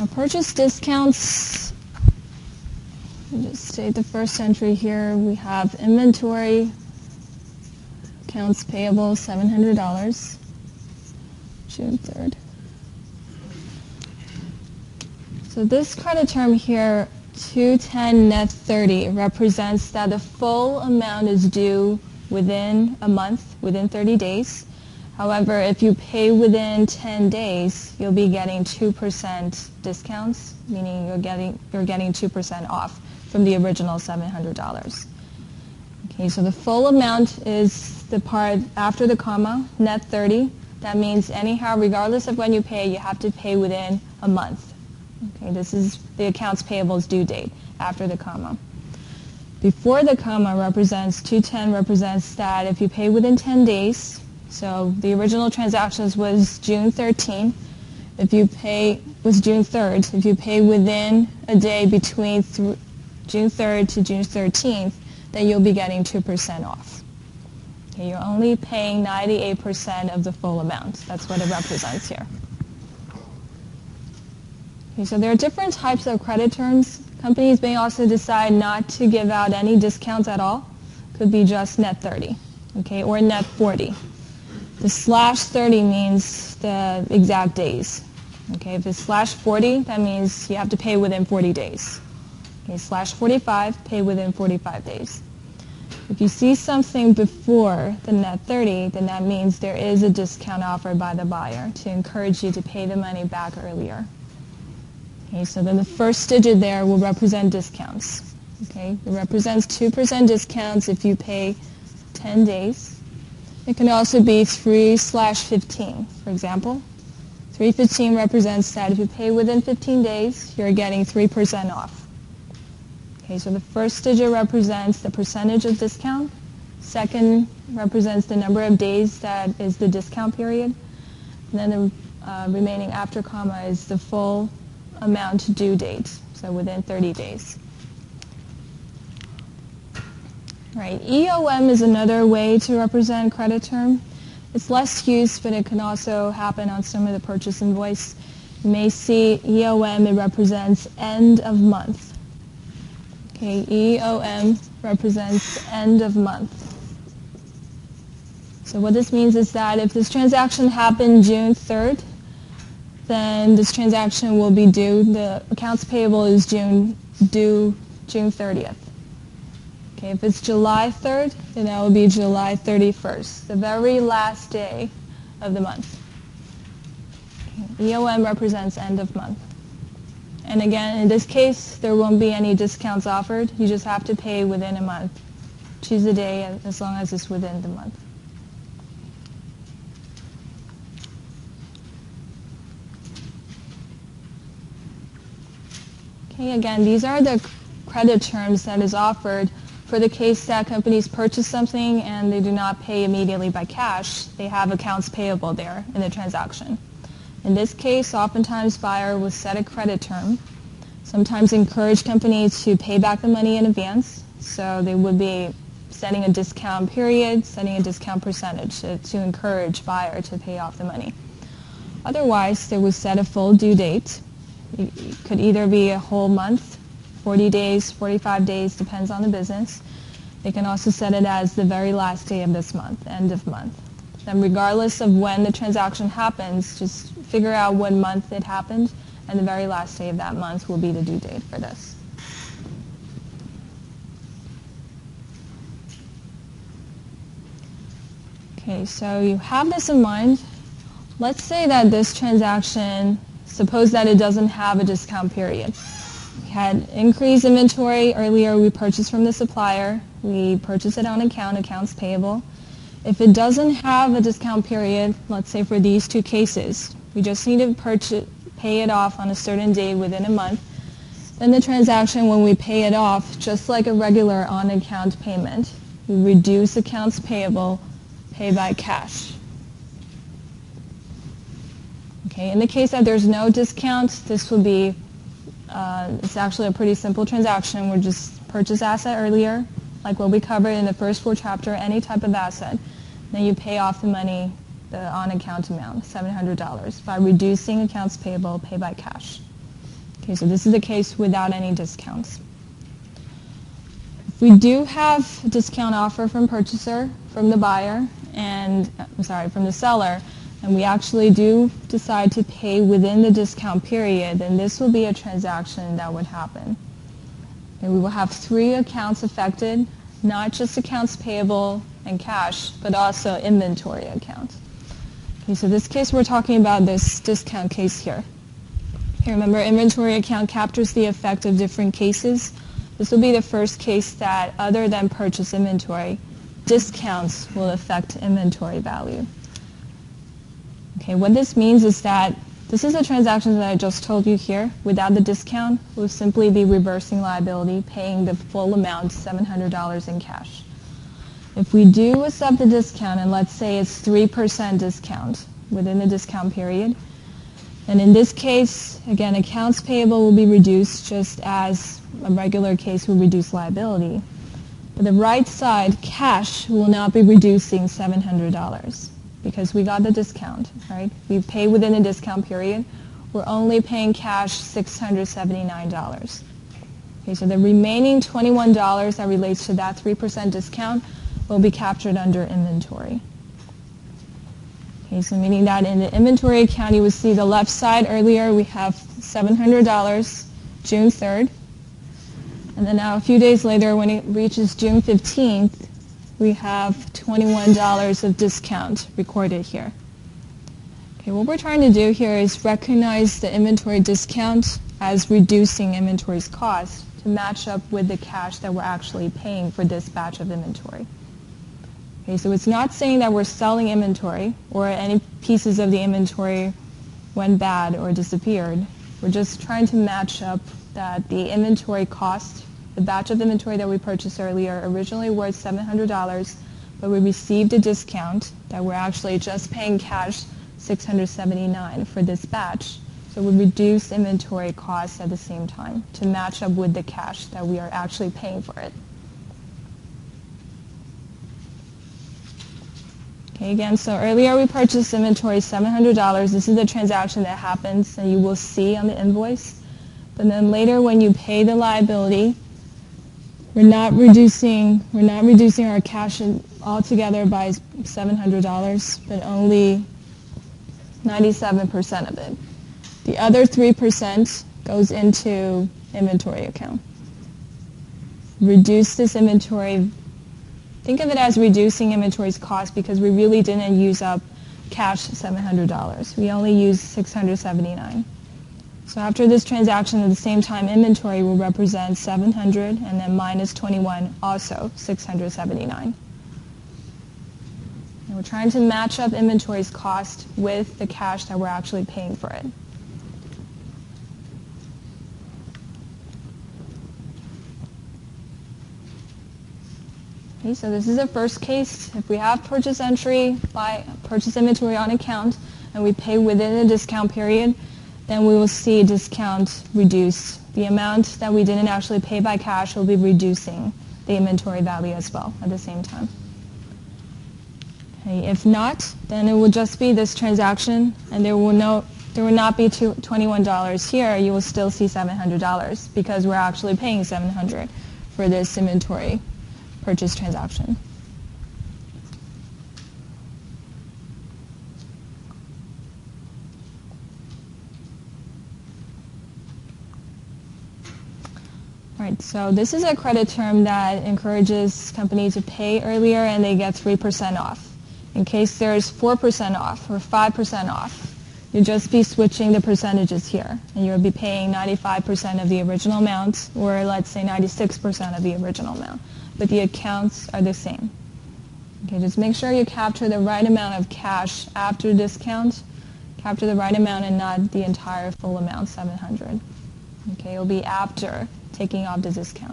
Now purchase discounts, I'll just state the first entry here. We have inventory, accounts payable, $700, June 3rd. So this credit term here, 210 net 30, represents that the full amount is due within a month, within 30 days. However, if you pay within 10 days, you'll be getting 2% discounts, meaning you're getting 2% off from the original $700. Okay, so the full amount is the part after the comma, net 30. That means anyhow, regardless of when you pay, you have to pay within a month. Okay, this is the accounts payable's due date after the comma. Before the comma represents 210 represents that if you pay within 10 days, so the original transactions was June 13. If you pay was June 3rd, if you pay within a day between June 3rd to June 13th, then you'll be getting 2% off. Okay, you're only paying 98% of the full amount. That's what it represents here. Okay, so there are different types of credit terms. Companies may also decide not to give out any discounts at all. Could be just net 30, okay, or net 40. The /30 means the exact days. Okay, if it's /40, that means you have to pay within 40 days. Okay, /45, pay within 45 days. If you see something before the net 30, then that means there is a discount offered by the buyer to encourage you to pay the money back earlier. Okay, so then the first digit there will represent discounts. Okay, it represents 2% discounts if you pay 10 days. It can also be 3/15, for example. 3/15 represents that if you pay within 15 days, you're getting 3% off. Okay, so the first digit represents the percentage of discount. Second represents the number of days that is the discount period. And then the remaining after comma is the full amount due date, so within 30 days. Right, EOM is another way to represent credit term. It's less used, but it can also happen on some of the purchase invoice. You may see EOM, it represents end of month. Okay, EOM represents end of month. So what this means is that if this transaction happened June 3rd, then this transaction will be due. The accounts payable is due June 30th. Okay, if it's July 3rd, then that will be July 31st, the very last day of the month. Okay, EOM represents end of month. And again, in this case, there won't be any discounts offered. You just have to pay within a month. Choose the day as long as it's within the month. Okay, again, these are the credit terms that is offered for the case that companies purchase something and they do not pay immediately by cash. They have accounts payable there in the transaction. In this case, oftentimes buyer will set a credit term, sometimes encourage companies to pay back the money in advance. So they would be setting a discount period, setting a discount percentage to encourage buyer to pay off the money. Otherwise, they would set a full due date. It could either be a whole month, 40 days, 45 days, depends on the business. They can also set it as the very last day of this month, end of month. Then regardless of when the transaction happens, just figure out what month it happened, and the very last day of that month will be the due date for this. Okay, so you have this in mind. Let's say that this transaction, suppose that it doesn't have a discount period. We had increased inventory earlier. We purchased from the supplier. We purchased it on account, accounts payable. If it doesn't have a discount period, let's say for these two cases, we just need to pay it off on a certain date within a month, then the transaction, when we pay it off, just like a regular on-account payment, we reduce accounts payable, pay by cash. Okay, in the case that there's no discount, this will be it's actually a pretty simple transaction. We'll just purchase asset earlier, like what we covered in the first full chapter, any type of asset. Then you pay off the money, the on-account amount, $700, by reducing accounts payable, pay by cash. Okay, so this is the case without any discounts. If we do have a discount offer from purchaser, from the buyer, and from the seller, and we actually do decide to pay within the discount period, then this will be a transaction that would happen. And we will have 3 accounts affected, not just accounts payable and cash, but also inventory accounts. Okay, so this case we're talking about this discount case here. Okay, remember, inventory account captures the effect of different cases. This will be the first case that, other than purchase inventory, discounts will affect inventory value. Okay, what this means is that this is a transaction that I just told you here. Without the discount, we'll simply be reversing liability, paying the full amount, $700 in cash. If we do accept the discount, and let's say it's 3% discount within the discount period, and in this case, again, accounts payable will be reduced just as a regular case will reduce liability. But the right side, cash, will not be reducing $700 because we got the discount, right? We pay within the discount period. We're only paying cash $679. Okay, so the remaining $21 that relates to that 3% discount will be captured under inventory. Okay, so meaning that in the inventory account, you would see the left side earlier, we have $700, June 3rd. And then now a few days later, when it reaches June 15th, we have $21 of discount recorded here. Okay, what we're trying to do here is recognize the inventory discount as reducing inventory's cost to match up with the cash that we're actually paying for this batch of inventory. Okay, so it's not saying that we're selling inventory or any pieces of the inventory went bad or disappeared. We're just trying to match up that the inventory cost, the batch of inventory that we purchased earlier, originally worth $700, but we received a discount that we're actually just paying cash $679 for this batch. So we reduce inventory costs at the same time to match up with the cash that we are actually paying for it. Okay, again, so earlier we purchased inventory $700. This is the transaction that happens and you will see on the invoice. But then later when you pay the liability, we're not reducing our cash altogether by $700, but only 97% of it. The other 3% goes into inventory account. Reduce this inventory. Think of it as reducing inventory's cost because we really didn't use up cash $700. We only used $679. So after this transaction, at the same time, inventory will represent $700 and then minus $21, also $679. And we're trying to match up inventory's cost with the cash that we're actually paying for it. Okay, so this is the first case. If we have purchase entry by purchase inventory on account and we pay within the discount period, then we will see discount reduced. The amount that we didn't actually pay by cash will be reducing the inventory value as well at the same time. Okay, if not, then it will just be this transaction and there will not be $21 here. You will still see $700 because we're actually paying $700 for this inventory purchase transaction. Right, so this is a credit term that encourages companies to pay earlier and they get 3% off. In case there's 4% off or 5% off, you'll just be switching the percentages here. And you'll be paying 95% of the original amount or let's say 96% of the original amount. But the accounts are the same. Okay, just make sure you capture the right amount of cash after discount. Capture the right amount and not the entire full amount, $700. Okay, it'll be after taking off the discount.